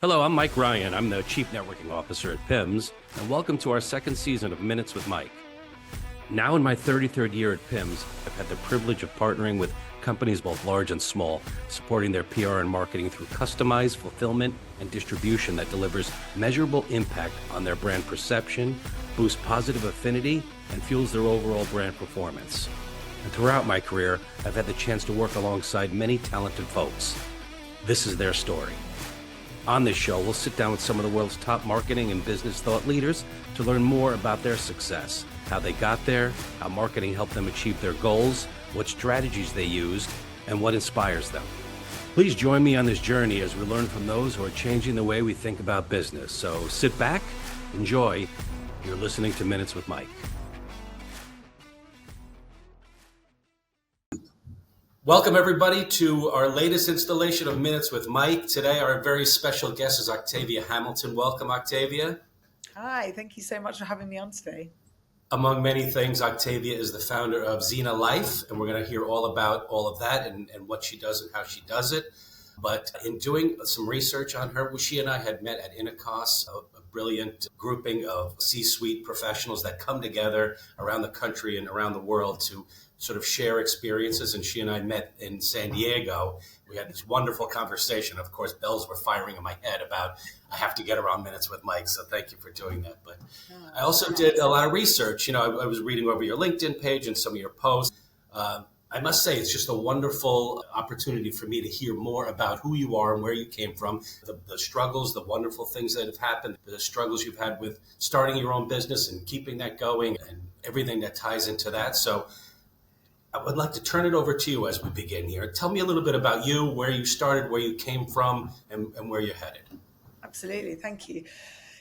Hello, I'm Mike Ryan. I'm the Chief Networking Officer at PIMS, and welcome to our second season of Minutes with Mike. Now in my 33rd year at PIMS, I've had the privilege of partnering with companies both large and small, supporting their PR and marketing through customized fulfillment and distribution that delivers measurable impact on their brand perception, boosts positive affinity, and fuels their overall brand performance. And throughout my career, I've had the chance to work alongside many talented folks. This is their story. On this show, we'll sit down with some of the world's top marketing and business thought leaders to learn more about their success, how they got there, how marketing helped them achieve their goals, what strategies they used, and what inspires them. Please join me on this journey as we learn from those who are changing the way we think about business. So sit back, enjoy. You're listening to Minutes with Mike. Welcome, everybody, to our latest installation of Minutes with Mike. Today, our very special guest is Octavia Hamilton. Welcome, Octavia. Hi, thank you so much for having me on today. Among many things, Octavia is the founder of Xena Life, and we're going to hear all about all of that and what she does and how she does it. But in doing some research on her, she and I had met at Inacos, a brilliant grouping of C-suite professionals that come together around the country and around the world to sort of share experiences. And she and I met in San Diego. We had this wonderful conversation. Of course, bells were firing in my head about I have to get her on Minutes with Mike. So thank you for doing that. But I also did a lot of research. You know, I was reading over your LinkedIn page and some of your posts. I must say, it's just a wonderful opportunity for me to hear more about who you are and where you came from, the struggles, the wonderful things that have happened, the struggles you've had with starting your own business and keeping that going and everything that ties into that. So I would like to turn it over to you as we begin here. Tell me a little bit about you, where you started, where you came from, and where you're headed. Absolutely. Thank you.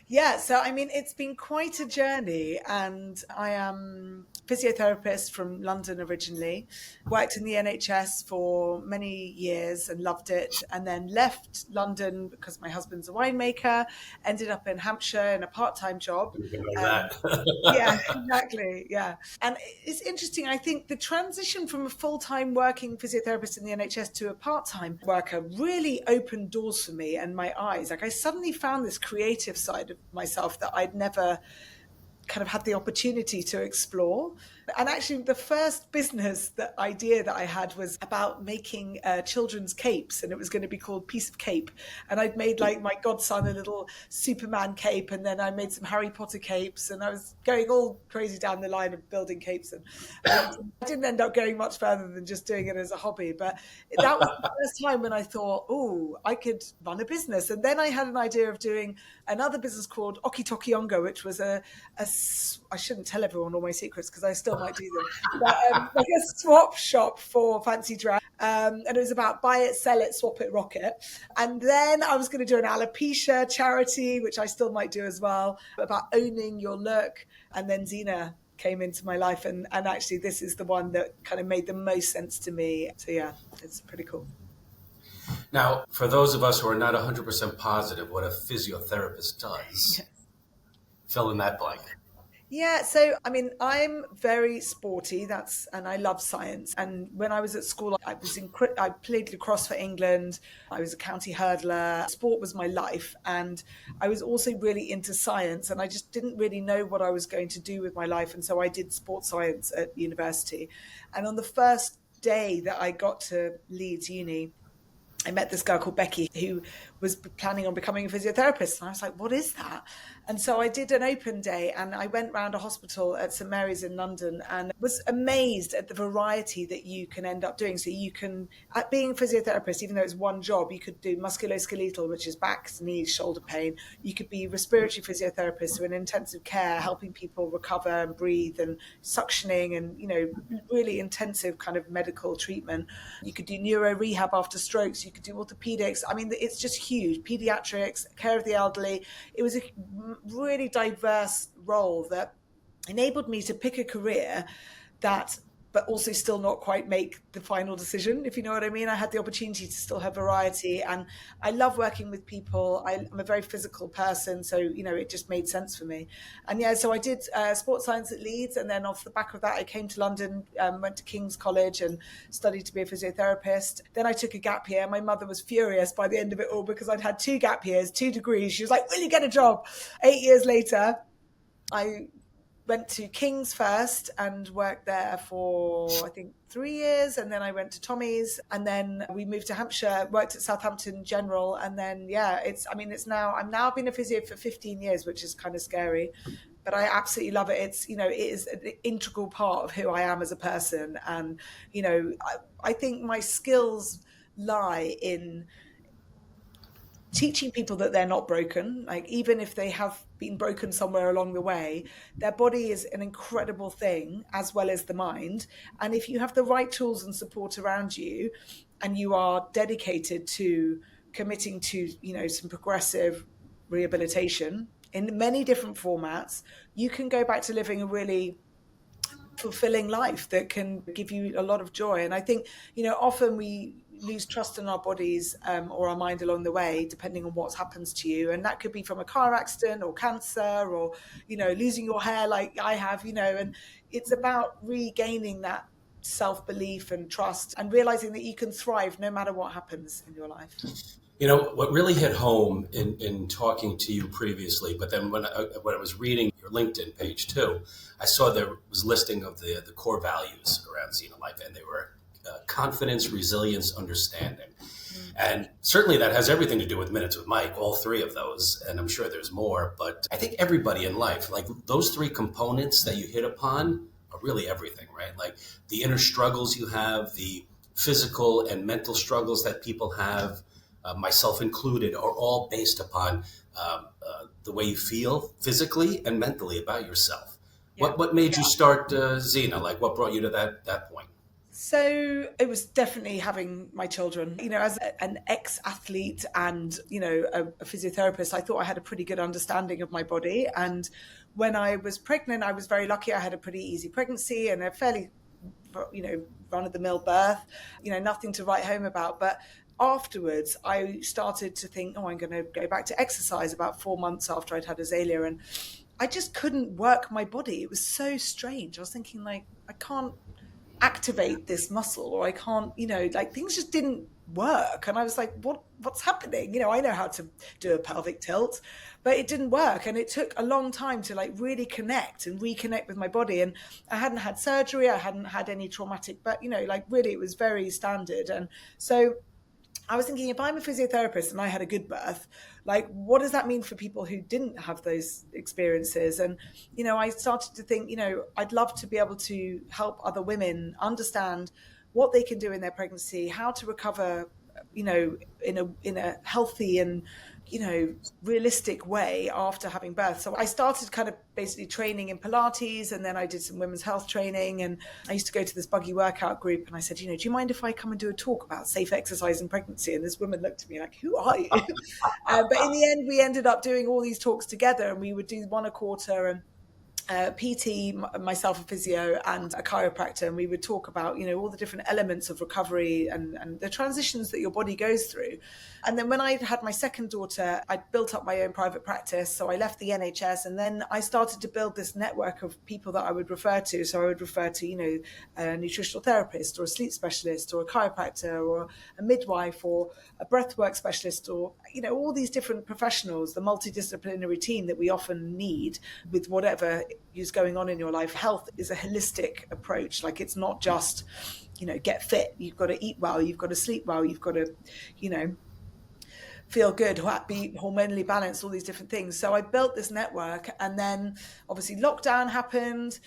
Yeah, so I mean, it's been quite a journey, and I am a physiotherapist from London originally, worked in the NHS for many years and loved it, and then left London because my husband's a winemaker, ended up in Hampshire in a part-time job. Yeah, exactly. Yeah. And it's interesting. I think the transition from a full-time working physiotherapist in the NHS to a part-time worker really opened doors for me and my eyes. Like I suddenly found this creative side of myself that I'd never kind of had the opportunity to explore. And actually the first business idea that I had was about making children's capes, and it was going to be called Piece of Cape. And I'd made like my godson a little Superman cape, and then I made some Harry Potter capes, and I was going all crazy down the line of building capes. And I didn't end up going much further than just doing it as a hobby. But that was the first time when I thought, oh, I could run a business. And then I had an idea of doing another business called Oki Toki Ongo, which was I shouldn't tell everyone all my secrets because I still might do them, but like a swap shop for fancy dress. And it was about buy it, sell it, swap it, rock it. And then I was going to do an alopecia charity, which I still might do as well, about owning your look. And then Xena came into my life. And actually, this is the one that kind of made the most sense to me. So yeah, it's pretty cool. Now, for those of us who are not 100% positive what a physiotherapist does, fill in that blank. Yeah, so I mean, I'm very sporty. And I love science. And when I was at school, I played lacrosse for England. I was a county hurdler. Sport was my life, and I was also really into science. And I just didn't really know what I was going to do with my life, and so I did sports science at university. And on the first day that I got to Leeds Uni, I met this girl called Becky who was planning on becoming a physiotherapist. And I was like, what is that? And so I did an open day, and I went round a hospital at St Mary's in London and was amazed at the variety that you can end up doing. So you can, at being a physiotherapist, even though it's one job, you could do musculoskeletal, which is backs, knees, shoulder pain. You could be a respiratory physiotherapist, so in intensive care, helping people recover and breathe and suctioning and, you know, really intensive kind of medical treatment. You could do neuro rehab after strokes. You could do orthopedics. I mean, it's just huge. Pediatrics, care of the elderly. It was a really diverse role that enabled me to pick a career that but also still not quite make the final decision, if you know what I mean. I had the opportunity to still have variety, and I love working with people. I'm a very physical person, so it just made sense for me. And yeah, so I did sports science at Leeds, and then off the back of that, I came to London, went to King's College, and studied to be a physiotherapist. Then I took a gap year. My mother was furious by the end of it all because I'd had 2 gap years, 2 degrees. She was like, "Will you get a job?" 8 years later, I went to King's first and worked there for I think 3 years, and then I went to Tommy's, and then we moved to Hampshire, worked at Southampton General, and then it's now I've now been a physio for 15 years, which is kind of scary, but I absolutely love it. It is an integral part of who I am as a person, and I think my skills lie in teaching people that they're not broken. Like, even if they have been broken somewhere along the way, their body is an incredible thing, as well as the mind. And if you have the right tools and support around you, and you are dedicated to committing to some progressive rehabilitation in many different formats, you can go back to living a really fulfilling life that can give you a lot of joy. And I think often we lose trust in our bodies, or our mind along the way, depending on what's happens to you, and that could be from a car accident or cancer, or losing your hair like I have, and it's about regaining that self-belief and trust, and realizing that you can thrive no matter what happens in your life. What really hit home in talking to you previously, but then when I was reading your LinkedIn page too, I saw there was listing of the core values around Xena Life, and they were confidence, resilience, understanding. And certainly that has everything to do with Minutes with Mike, all 3 of those, and I'm sure there's more. But I think everybody in life, like those 3 components that you hit upon are really everything, right? Like the inner struggles you have, the physical and mental struggles that people have, myself included, are all based upon the way you feel physically and mentally about yourself. Yeah. What made you start Xena? Like, what brought you to that point? So it was definitely having my children. As an ex-athlete and a physiotherapist, I thought I had a pretty good understanding of my body. And when I was pregnant, I was very lucky. I had a pretty easy pregnancy and a fairly run-of-the-mill birth. Nothing to write home about. But afterwards, I started to think, I'm going to go back to exercise about 4 months after I'd had Azalea, and I just couldn't work my body. It was so strange. I was thinking, like, I can't activate this muscle, or I can't, things just didn't work. And I was like, what's happening? I know how to do a pelvic tilt, but it didn't work. And it took a long time to really connect and reconnect with my body. And I hadn't had surgery. I hadn't had any traumatic, but really it was very standard. And so I was thinking, if I'm a physiotherapist and I had a good birth, what does that mean for people who didn't have those experiences? And, I started to think, I'd love to be able to help other women understand what they can do in their pregnancy, how to recover, in a healthy and, realistic way after having birth. So I started kind of basically training in Pilates, and then I did some women's health training, and I used to go to this buggy workout group, and I said, do you mind if I come and do a talk about safe exercise in pregnancy? And this woman looked at me like, who are you? But in the end, we ended up doing all these talks together, and we would do one a quarter, and PT, myself a physio, and a chiropractor, and we would talk about all the different elements of recovery and the transitions that your body goes through. And then when I had my second daughter, I built up my own private practice, so I left the NHS, and then I started to build this network of people that I would refer to. So I would refer to a nutritional therapist, or a sleep specialist, or a chiropractor, or a midwife, or a breathwork specialist, or all these different professionals, the multidisciplinary team that we often need with whatever is going on in your life. Health is a holistic approach. It's not just get fit. You've got to eat well, you've got to sleep well, you've got to feel good, be hormonally balanced, all these different things. So I built this network, and then obviously lockdown happened.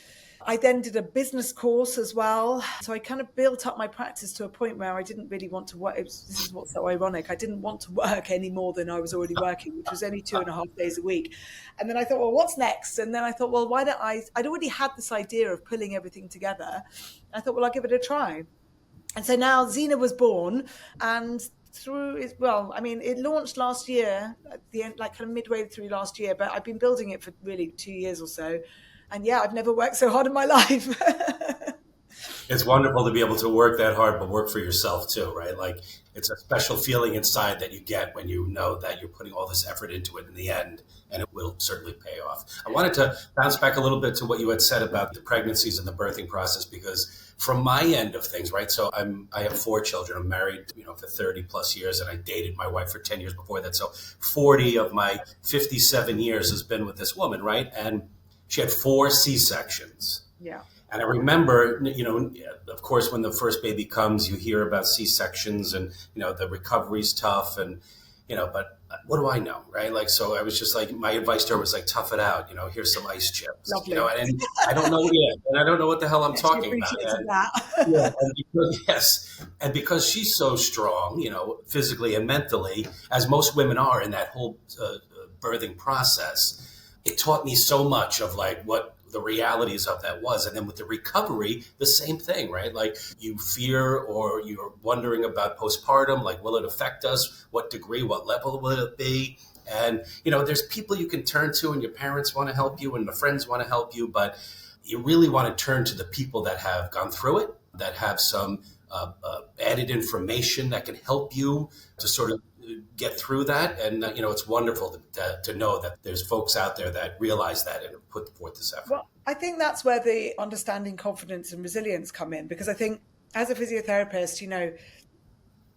I then did a business course as well. So I kind of built up my practice to a point where I didn't really want to work. This is what's so ironic. I didn't want to work any more than I was already working, which was only 2.5 days a week. And then I thought, well, what's next? And then I thought, well, why don't I'd already had this idea of pulling everything together. I thought, well, I'll give it a try. And so now Xena was born, and it launched last year, at the end, kind of midway through last year, but I've been building it for really 2 years or so. And yeah, I've never worked so hard in my life. It's wonderful to be able to work that hard, but work for yourself too, right? Like it's a special feeling inside that you get when you know that you're putting all this effort into it in the end, and it will certainly pay off. I wanted to bounce back a little bit to what you had said about the pregnancies and the birthing process, because from my end of things, right? So I have 4 children. I'm married, for 30 plus years, and I dated my wife for 10 years before that. So 40 of my 57 years has been with this woman, right? And she had 4 C-sections. Yeah. And I remember, of course, when the first baby comes, you hear about C-sections and, the recovery's tough and, but what do I know, right? Like, so I was just like, my advice to her was like, tough it out, here's some ice chips, Lovely. And I don't know yet, and I don't know what the hell I'm talking about. That. And because she's so strong, physically and mentally, as most women are in that whole birthing process, it taught me so much of like what the realities of that was. And then with the recovery, the same thing, right? Like you fear or you're wondering about postpartum, like, will it affect us? What degree, what level will it be? And, there's people you can turn to and your parents want to help you and the friends want to help you, but you really want to turn to the people that have gone through it, that have some added information that can help you to sort of get through that. And, it's wonderful to know that there's folks out there that realize that and put forth this effort. Well, I think that's where the understanding, confidence and resilience come in, because I think as a physiotherapist,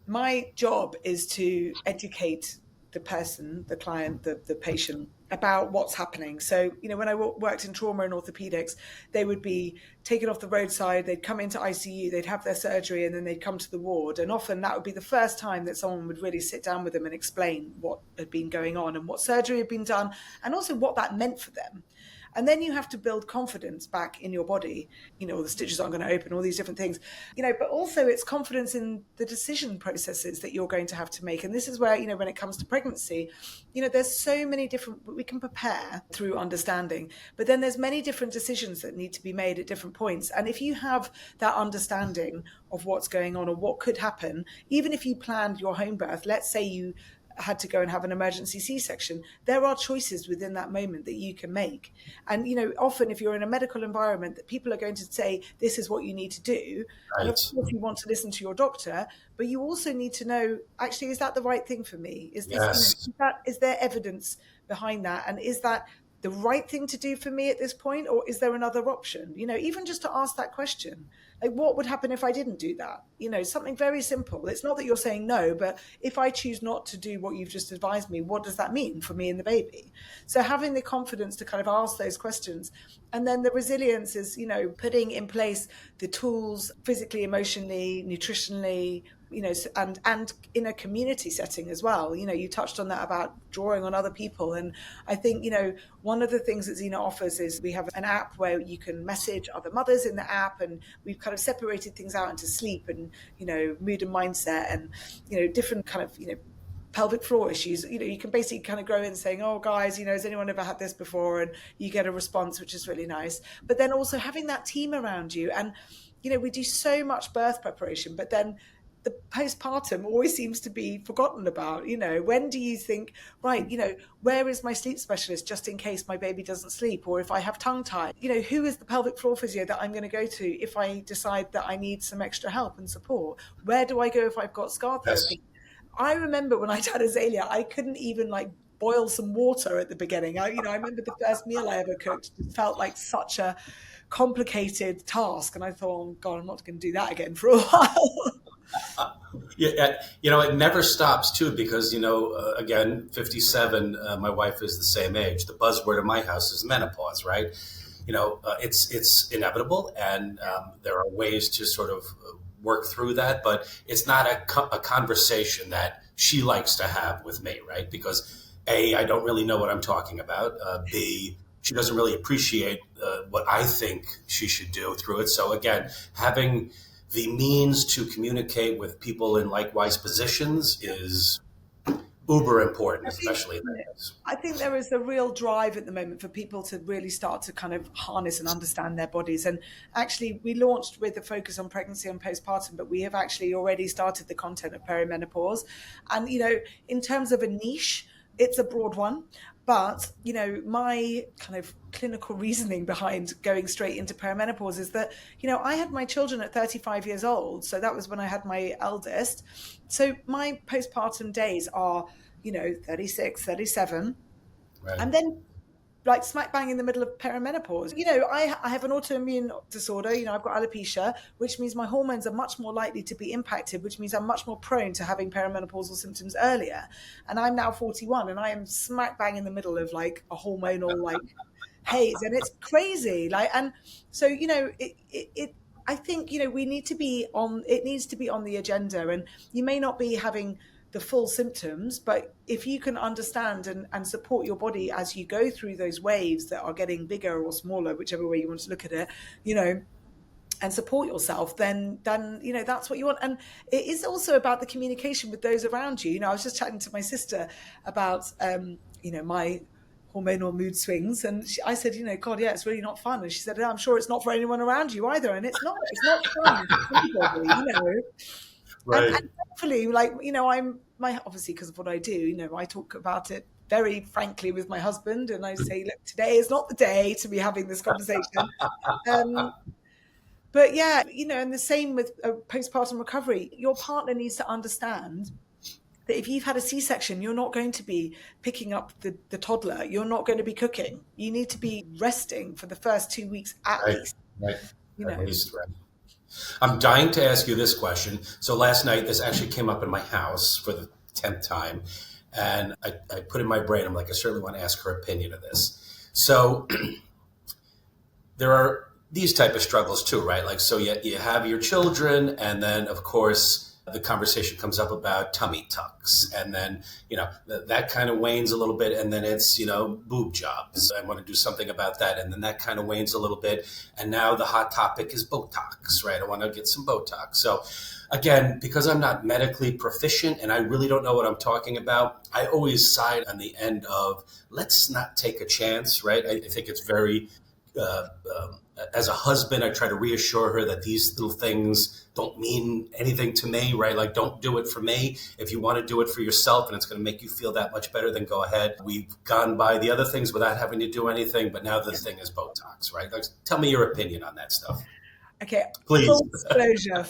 my job is to educate the person, the client, the patient about what's happening. So, when I worked in trauma and orthopedics, they would be taken off the roadside, they'd come into ICU, they'd have their surgery, and then they'd come to the ward. And often that would be the first time that someone would really sit down with them and explain what had been going on and what surgery had been done, and also what that meant for them. And then you have to build confidence back in your body, the stitches aren't going to open, all these different things, but also it's confidence in the decision processes that you're going to have to make. And this is where, when it comes to pregnancy, there's so many different, we can prepare through understanding, but then there's many different decisions that need to be made at different points. And if you have that understanding of what's going on or what could happen, even if you planned your home birth, let's say you had to go and have an emergency C-section, there are choices within that moment that you can make. And, often if you're in a medical environment, that people are going to say, this is what you need to do. Right. And of course you want to listen to your doctor, but you also need to know, actually, is that the right thing for me? Is this, is there evidence behind that? And is that the right thing to do for me at this point? Or is there another option? Even just to ask that question, like, what would happen if I didn't do that? Something very simple. It's not that you're saying no, but if I choose not to do what you've just advised me, what does that mean for me and the baby? So having the confidence to kind of ask those questions. And then the resilience is, putting in place the tools physically, emotionally, nutritionally, and in a community setting as well. You touched on that about drawing on other people. And I think, one of the things that Xena offers is we have an app where you can message other mothers in the app, and we've kind of separated things out into sleep and, mood and mindset and, different kind of, pelvic floor issues. You can basically kind of go in saying, oh guys, has anyone ever had this before? And you get a response, which is really nice. But then also having that team around you. And, we do so much birth preparation, but then the postpartum always seems to be forgotten about. When do you think, right, where is my sleep specialist just in case my baby doesn't sleep, or if I have tongue tie, who is the pelvic floor physio that I'm going to go to if I decide that I need some extra help and support? Where do I go if I've got scar therapy? Yes. I remember when I had Azalea, I couldn't even boil some water at the beginning. I remember the first meal I ever cooked, it felt like such a complicated task, and I thought, oh God, I'm not going to do that again for a while. It never stops too, because, again, 57, my wife is the same age. The buzzword in my house is menopause, right? It's inevitable, and there are ways to sort of work through that, but it's not a conversation that she likes to have with me, right? Because A, I don't really know what I'm talking about. B, she doesn't really appreciate what I think she should do through it. So again, having the means to communicate with people in likewise positions is uber important, especially in that case. I think there is a real drive at the moment for people to really start to kind of harness and understand their bodies. And actually, we launched with a focus on pregnancy and postpartum, but we have actually already started the content of perimenopause. And, in terms of a niche, it's a broad one. But, my kind of clinical reasoning behind going straight into perimenopause is that, I had my children at 35 years old. So that was when I had my eldest. So my postpartum days are, 36, 37. Right. And then like smack bang in the middle of perimenopause. I have an autoimmune disorder. I've got alopecia, which means my hormones are much more likely to be impacted, which means I'm much more prone to having perimenopausal symptoms earlier. And I'm now 41 and I am smack bang in the middle of like a hormonal like haze, and it's crazy. And so, I think, we need to be on, it needs to be on the agenda, and you may not be having the full symptoms, but if you can understand and support your body as you go through those waves that are getting bigger or smaller, whichever way you want to look at it, and support yourself, then that's what you want. And it is also about the communication with those around you. I was just chatting to my sister about my hormonal mood swings, and I said, God, yeah, it's really not fun. And she said, I'm sure it's not for anyone around you either. And it's not fun for anybody. Right. And thankfully, obviously because of what I do, I talk about it very frankly with my husband, and I say, look, today is not the day to be having this conversation. But yeah, and the same with postpartum recovery. Your partner needs to understand that if you've had a C-section, you're not going to be picking up the toddler. You're not going to be cooking. You need to be resting for the first 2 weeks at least. Right. At least, right. I'm dying to ask you this question. So last night, this actually came up in my house for the 10th time. And I put in my brain, I'm like, I certainly want to ask her opinion of this. So there are these type of struggles too, right? Like, so you have your children, and then of course the conversation comes up about tummy tucks, and then, that kind of wanes a little bit, and then it's, boob jobs. I want to do something about that. And then that kind of wanes a little bit. And now the hot topic is Botox, right? I want to get some Botox. So again, because I'm not medically proficient and I really don't know what I'm talking about, I always side on the end of let's not take a chance, right? I think it's very, as a husband, I try to reassure her that these little things don't mean anything to me, right? Like, don't do it for me. If you want to do it for yourself and it's going to make you feel that much better, then go ahead. We've gone by the other things without having to do anything, but now the thing is Botox, right? Like, tell me your opinion on that stuff. Okay, please.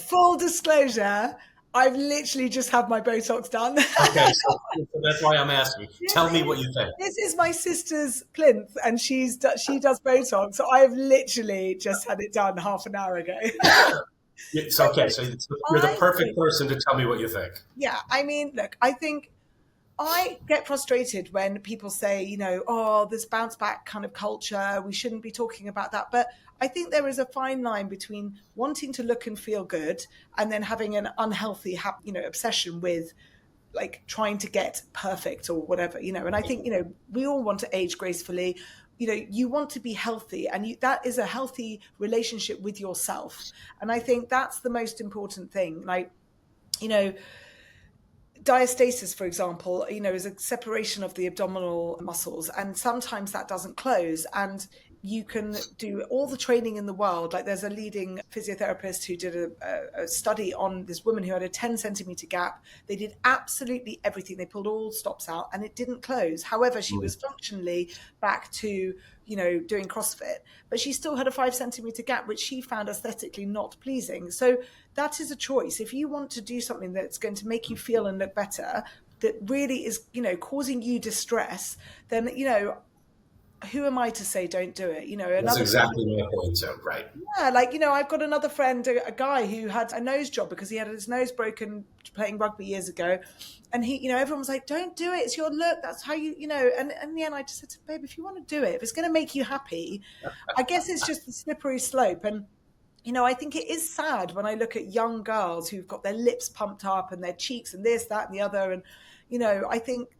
Full disclosure. I've literally just had my Botox done. Okay, so that's why I'm asking. Tell me what you think. This is my sister's plinth, and she does Botox. So I've literally just had it done half an hour ago. It's okay. So you're the perfect person to tell me what you think. Yeah, I mean, look, I think I get frustrated when people say, this bounce back kind of culture, we shouldn't be talking about that. But I think there is a fine line between wanting to look and feel good and then having an unhealthy, obsession with like trying to get perfect or whatever, and I think, we all want to age gracefully. You want to be healthy, and that is a healthy relationship with yourself. And I think that's the most important thing. Like, diastasis, for example, is a separation of the abdominal muscles, and sometimes that doesn't close, and you can do all the training in the world. Like, there's a leading physiotherapist who did a study on this woman who had a 10 centimeter gap. They did absolutely everything. They pulled all stops out and it didn't close. However, she was functionally back to, doing CrossFit, but she still had a 5 centimeter gap, which she found aesthetically not pleasing. So that is a choice. If you want to do something that's going to make you feel and look better, that really is, causing you distress, then, who am I to say don't do it? That's exactly my point. So, right. Yeah, like, I've got another friend, a guy who had a nose job because he had his nose broken playing rugby years ago. And he, everyone was like, don't do it. It's your look. That's how you, and in the end, I just said to him, babe, if you want to do it, if it's going to make you happy, I guess it's just a slippery slope. And, I think it is sad when I look at young girls who've got their lips pumped up and their cheeks and this, that, and the other. And, I think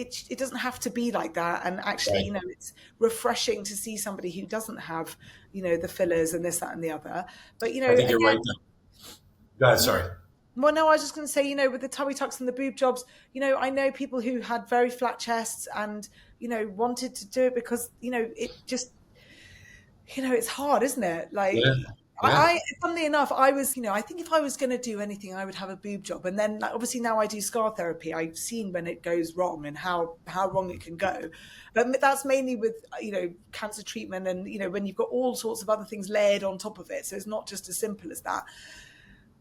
it doesn't have to be like that. And actually, right. It's refreshing to see somebody who doesn't have, the fillers and this, that, and the other. But, I think you're right. Go ahead, sorry. Well, no, I was just going to say, with the tummy tucks and the boob jobs, I know people who had very flat chests and, wanted to do it because, it just, it's hard, isn't it? Like, Yeah. Funnily enough, I was, I think if I was going to do anything, I would have a boob job. And then, like, obviously, now I do scar therapy. I've seen when it goes wrong and how wrong it can go. But that's mainly with, cancer treatment, and when you've got all sorts of other things layered on top of it. So it's not just as simple as that.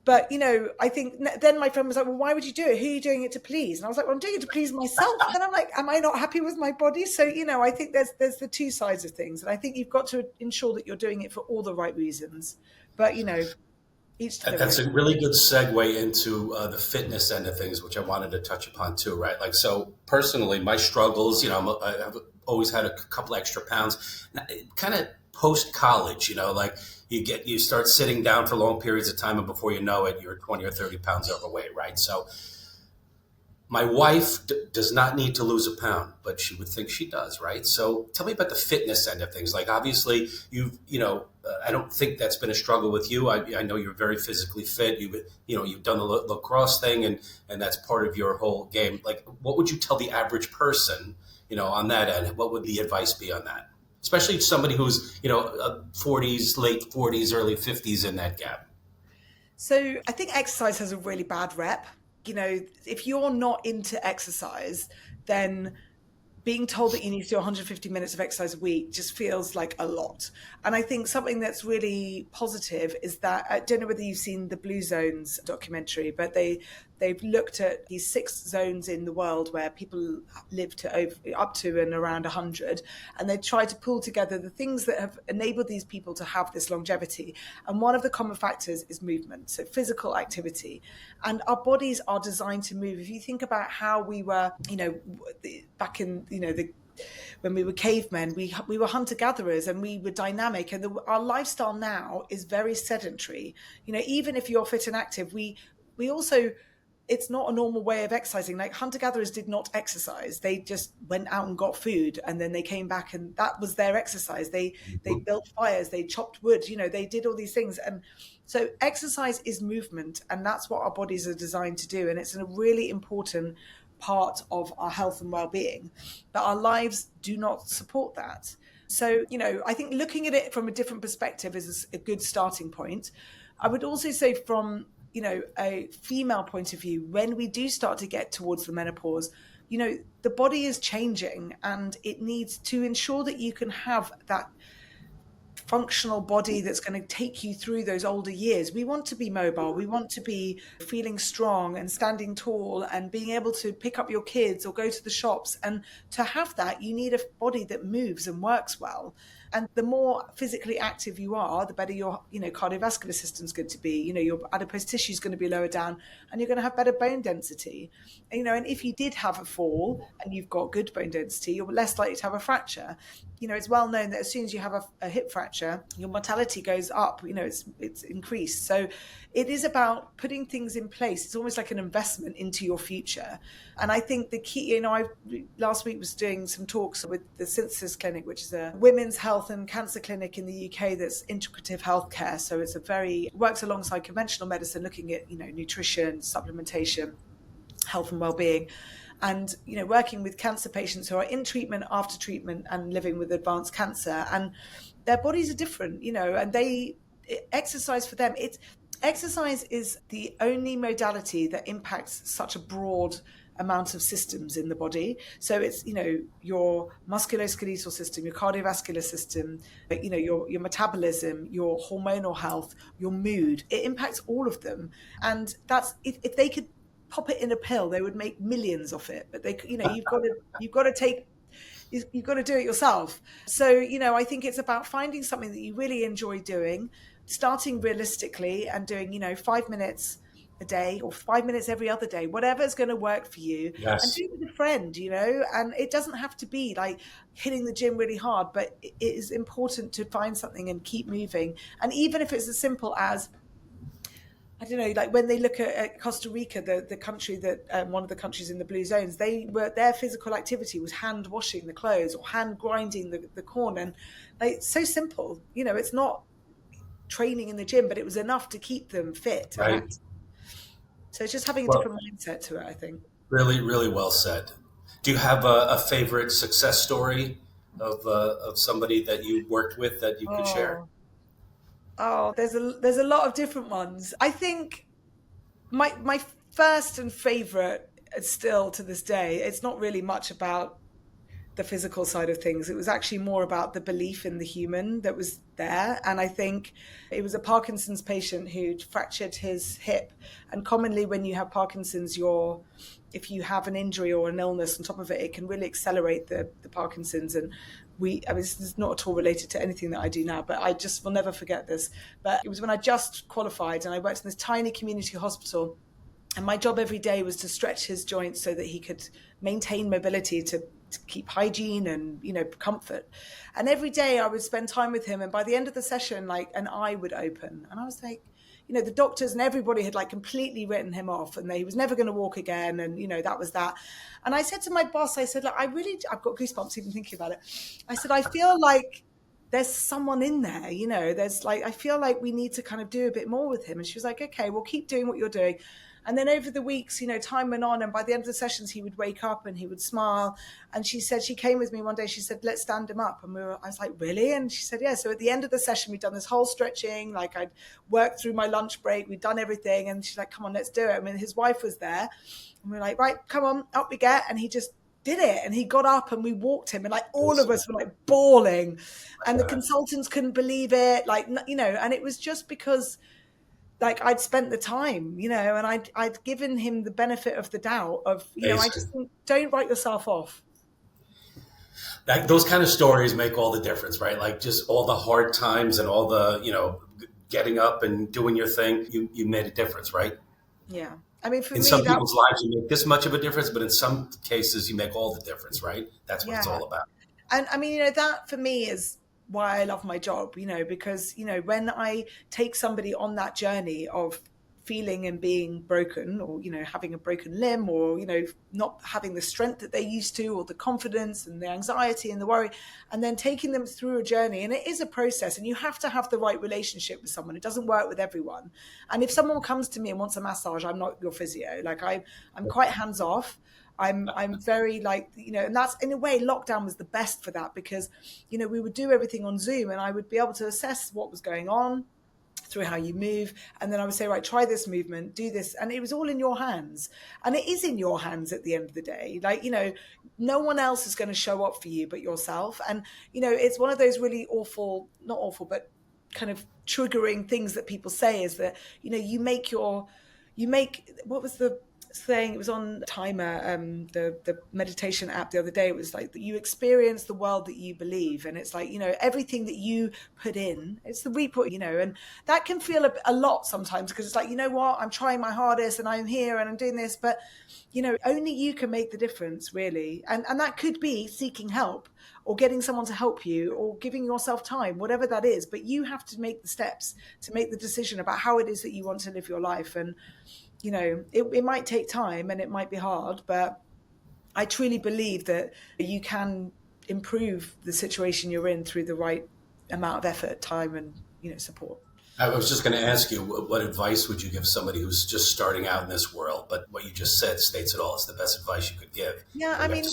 But, I think then my friend was like, well, why would you do it? Who are you doing it to please? And I was like, well, I'm doing it to please myself. And I'm like, am I not happy with my body? So, I think there's the two sides of things. And I think you've got to ensure that you're doing it for all the right reasons. But, each to their That's own. a really good segue into the fitness end of things, which I wanted to touch upon too, right? Like, so personally, my struggles, I've always had a couple extra pounds, kind of post college, like you start sitting down for long periods of time, and before you know it, you're 20 or 30 pounds overweight, right? So my wife does not need to lose a pound, but she would think she does, right? So tell me about the fitness end of things. Like, obviously, I don't think that's been a struggle with you. I know you're very physically fit. You've done the lacrosse thing, and that's part of your whole game. Like, what would you tell the average person, on that end? What would the advice be on that? Especially somebody who's, 40s, late 40s, early 50s in that gap. So I think exercise has a really bad rep. If you're not into exercise, then being told that you need to do 150 minutes of exercise a week just feels like a lot. And I think something that's really positive is that, I don't know whether you've seen the Blue Zones documentary, but they've looked at these 6 zones in the world where people live to up to and around 100, and they try to pull together the things that have enabled these people to have this longevity. And one of the common factors is movement, so physical activity. And our bodies are designed to move. If you think about how we were, back in, when we were cavemen, we were hunter gatherers, and we were dynamic, and our lifestyle now is very sedentary. Even if you're fit and active, we also, it's not a normal way of exercising. Like, hunter gatherers did not exercise. They just went out and got food, and then they came back, and that was their exercise. They built fires, they chopped wood, they did all these things. And so exercise is movement, and that's what our bodies are designed to do. And it's a really important part of our health and well-being, but our lives do not support that. So, I think looking at it from a different perspective is a good starting point. I would also say, from a female point of view, when we do start to get towards the menopause, the body is changing, and it needs to ensure that you can have that functional body that's going to take you through those older years. We want to be mobile. We want to be feeling strong and standing tall and being able to pick up your kids or go to the shops. And to have that, you need a body that moves and works well. And the more physically active you are, the better your cardiovascular system's going to be. Your adipose tissue is going to be lower down, and you're going to have better bone density. And if you did have a fall and you've got good bone density, you're less likely to have a fracture. It's well known that as soon as you have a hip fracture, your mortality goes up. It's increased. So it is about putting things in place. It's almost like an investment into your future. And I think the key, I last week was doing some talks with the Synthesis Clinic, which is a women's health and cancer clinic in the UK that's integrative healthcare. So it's works alongside conventional medicine, looking at, nutrition, supplementation, health and well-being, and working with cancer patients who are in treatment, after treatment, and living with advanced cancer. And their bodies are different, and exercise for them, exercise is the only modality that impacts such a broad amount of systems in the body. So it's, your musculoskeletal system, your cardiovascular system, your metabolism, your hormonal health, your mood. It impacts all of them. And that's, if they could pop it in a pill, they would make millions of it. But you've got to do it yourself. So, I think it's about finding something that you really enjoy doing, starting realistically and doing, 5 minutes a day or 5 minutes every other day, whatever's going to work for you. Yes. And do it with a friend, and it doesn't have to be like hitting the gym really hard, but it is important to find something and keep moving. And even if it's as simple as, I don't know, like when they look at Costa Rica, the country that one of the countries in the blue zones, their physical activity was hand washing the clothes or hand grinding the corn, and it's so simple. It's not training in the gym, but it was enough to keep them fit. Right. So it's just having a different mindset to it, I think. Really, really well said. Do you have a favorite success story of somebody that you worked with that you could share? Oh, there's a lot of different ones. I think my first and favorite, still to this day, it's not really much about the physical side of things. It was actually more about the belief in the human that was there. And I think it was a Parkinson's patient who'd fractured his hip. And commonly, when you have Parkinson's, if you have an injury or an illness on top of it, it can really accelerate the Parkinson's. And I mean, this is not at all related to anything that I do now, but I just will never forget this. But it was when I just qualified and I worked in this tiny community hospital. And my job every day was to stretch his joints so that he could maintain mobility, to keep hygiene and, comfort. And every day I would spend time with him. And by the end of the session, like an eye would open. And I was like, the doctors and everybody had like completely written him off and he was never going to walk again. And, that was that. And I said to my boss, I said, look, I've got goosebumps even thinking about it. I said, I feel like there's someone in there, there's like, I feel like we need to kind of do a bit more with him. And she was like, okay, well, keep doing what you're doing. And then over the weeks, time went on. And by the end of the sessions, he would wake up and he would smile. And she said, she came with me one day, she said, let's stand him up. And I was like, really? And she said, yeah. So at the end of the session, we'd done this whole stretching. Like I'd worked through my lunch break. We'd done everything. And she's like, come on, let's do it. I mean, his wife was there. And we were like, right, come on, up we get. And he just did it. And he got up and we walked him. And like all of us were like bawling. And the consultants couldn't believe it. Like, and it was just because like I'd spent the time, and I'd given him the benefit of the doubt of, I just think, don't write yourself off. Those kind of stories make all the difference, right? Like just all the hard times and all the, getting up and doing your thing, you made a difference, right? Yeah. I mean, in some people's lives, you make this much of a difference, but in some cases, you make all the difference, right? That's what it's all about. And I mean, that for me is why I love my job, because, when I take somebody on that journey of feeling and being broken or, having a broken limb or, not having the strength that they used to or the confidence and the anxiety and the worry, and then taking them through a journey. And it is a process and you have to have the right relationship with someone. It doesn't work with everyone. And if someone comes to me and wants a massage, I'm not your physio. Like I'm quite hands off. I'm very like, and that's in a way, lockdown was the best for that because, we would do everything on Zoom and I would be able to assess what was going on through how you move. And then I would say, right, try this movement, do this. And it was all in your hands. And it is in your hands at the end of the day. Like, no one else is going to show up for you but yourself. And, it's one of those really awful, not awful, but kind of triggering things that people say is that, what was the saying? It was on Timer, the meditation app the other day. It was like that you experience the world that you believe, and it's like everything that you put in, it's the report, and that can feel a lot sometimes because it's like what, I'm trying my hardest and I'm here and I'm doing this, but only you can make the difference really, and that could be seeking help or getting someone to help you or giving yourself time, whatever that is, but you have to make the steps to make the decision about how it is that you want to live your life. And it might take time and it might be hard, but I truly believe that you can improve the situation you're in through the right amount of effort, time, and support. I was just going to ask you, what advice would you give somebody who's just starting out in this world? But what you just said states it all. It's the best advice you could give. Yeah, I mean,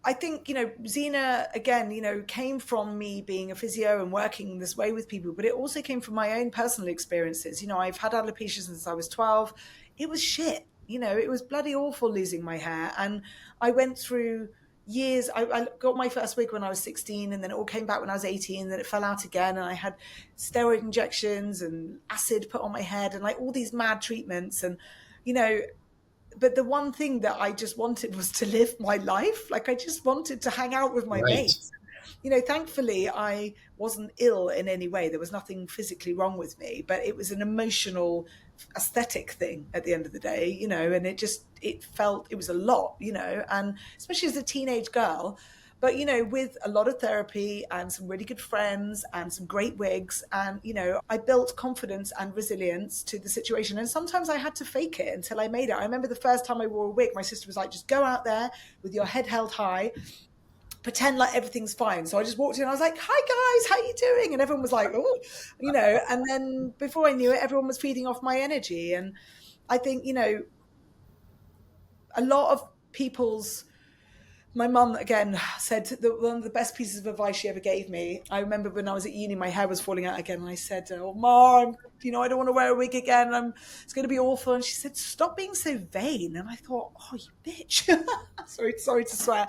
I think, Xena, again, came from me being a physio and working this way with people, but it also came from my own personal experiences. I've had alopecia since I was 12. It was shit. It was bloody awful losing my hair. And I went through years. I got my first wig when I was 16, and then it all came back when I was 18, and then it fell out again. And I had steroid injections and acid put on my head and like all these mad treatments. And, but the one thing that I just wanted was to live my life. Like I just wanted to hang out with my mates. Thankfully I wasn't ill in any way. There was nothing physically wrong with me, but it was an emotional aesthetic thing at the end of the day, and it was a lot, and especially as a teenage girl. But, with a lot of therapy and some really good friends and some great wigs, and, I built confidence and resilience to the situation. And sometimes I had to fake it until I made it. I remember the first time I wore a wig, my sister was like, just go out there with your head held high, pretend like everything's fine. So I just walked in and I was like, hi guys, how you doing? And everyone was like, oh, and then before I knew it, everyone was feeding off my energy. And I think, a lot of people's my mum, again, said that one of the best pieces of advice she ever gave me. I remember when I was at uni, my hair was falling out again. And I said, oh, Ma, I don't want to wear a wig again. It's going to be awful. And she said, stop being so vain. And I thought, oh, you bitch. sorry to swear.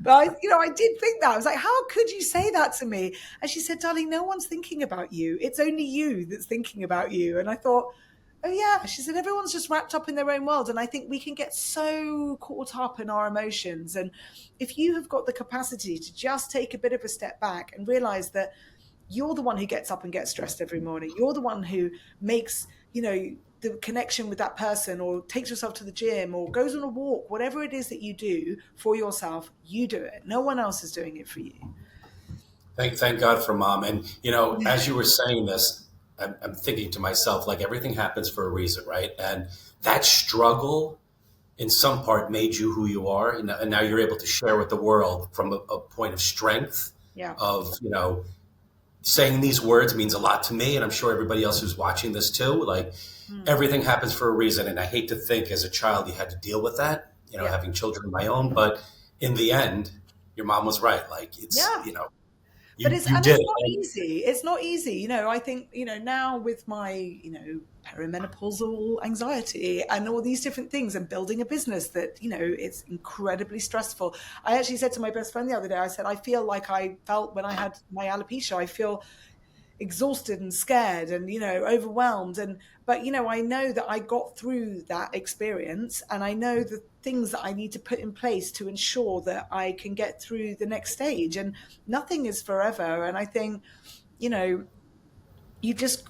But I did think that. I was like, how could you say that to me? And she said, darling, no one's thinking about you. It's only you that's thinking about you. And I thought, oh, yeah. She said, everyone's just wrapped up in their own world. And I think we can get so caught up in our emotions. And if you have got the capacity to just take a bit of a step back and realize that you're the one who gets up and gets dressed every morning, you're the one who makes, the connection with that person, or takes yourself to the gym, or goes on a walk, whatever it is that you do for yourself, you do it. No one else is doing it for you. Thank God for Mom. And, as you were saying this, I'm thinking to myself, like, everything happens for a reason, right? And that struggle in some part made you who you are. And now you're able to share with the world from a point of strength. Yeah. Of, saying these words means a lot to me. And I'm sure everybody else who's watching this too. Like, everything happens for a reason. And I hate to think as a child you had to deal with that, having children of my own. But in the end, your mom was right. Like, it's, But it's not easy. It's not easy. I think, now with my, perimenopausal anxiety and all these different things, and building a business that, it's incredibly stressful. I actually said to my best friend the other day, I said, I feel like I felt when I had my alopecia. I feel exhausted and scared and, overwhelmed. But I know that I got through that experience, and I know the things that I need to put in place to ensure that I can get through the next stage. And nothing is forever. And I think, you just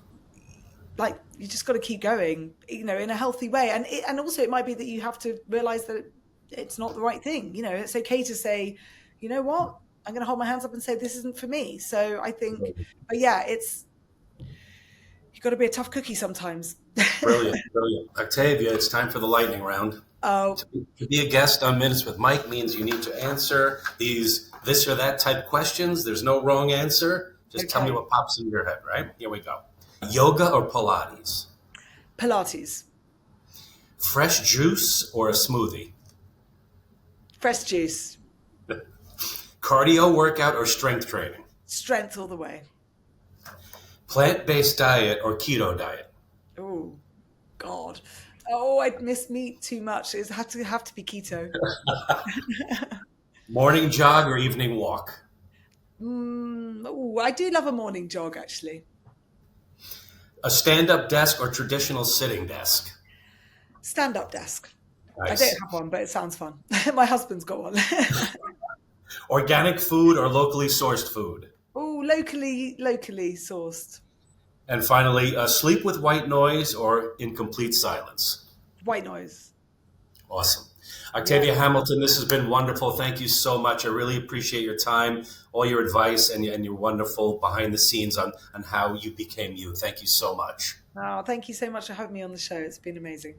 got to keep going, in a healthy way. And also it might be that you have to realize that it's not the right thing. It's okay to say, you know what, I'm going to hold my hands up and say, this isn't for me. So I think, but yeah, you've got to be a tough cookie sometimes. Brilliant. Octavia, it's time for the lightning round. Oh. To be a guest on Minutes with Mike means you need to answer these this or that type questions. There's no wrong answer. Just tell me what pops in your head, right? Here we go. Yoga or Pilates? Pilates. Fresh juice or a smoothie? Fresh juice. Cardio workout or strength training? Strength all the way. Plant-based diet or keto diet? Oh, God. Oh, I'd miss meat too much. It have to be keto. Morning jog or evening walk? I do love a morning jog, actually. A stand-up desk or traditional sitting desk? Stand-up desk. Nice. I don't have one, but it sounds fun. My husband's got one. Organic food or locally sourced food? Oh, locally sourced. And finally, sleep with white noise or in complete silence? White noise. Awesome. Octavia Hamilton, this has been wonderful. Thank you so much. I really appreciate your time, all your advice, and your wonderful behind the scenes on how you became you. Thank you so much. Oh, thank you so much for having me on the show. It's been amazing.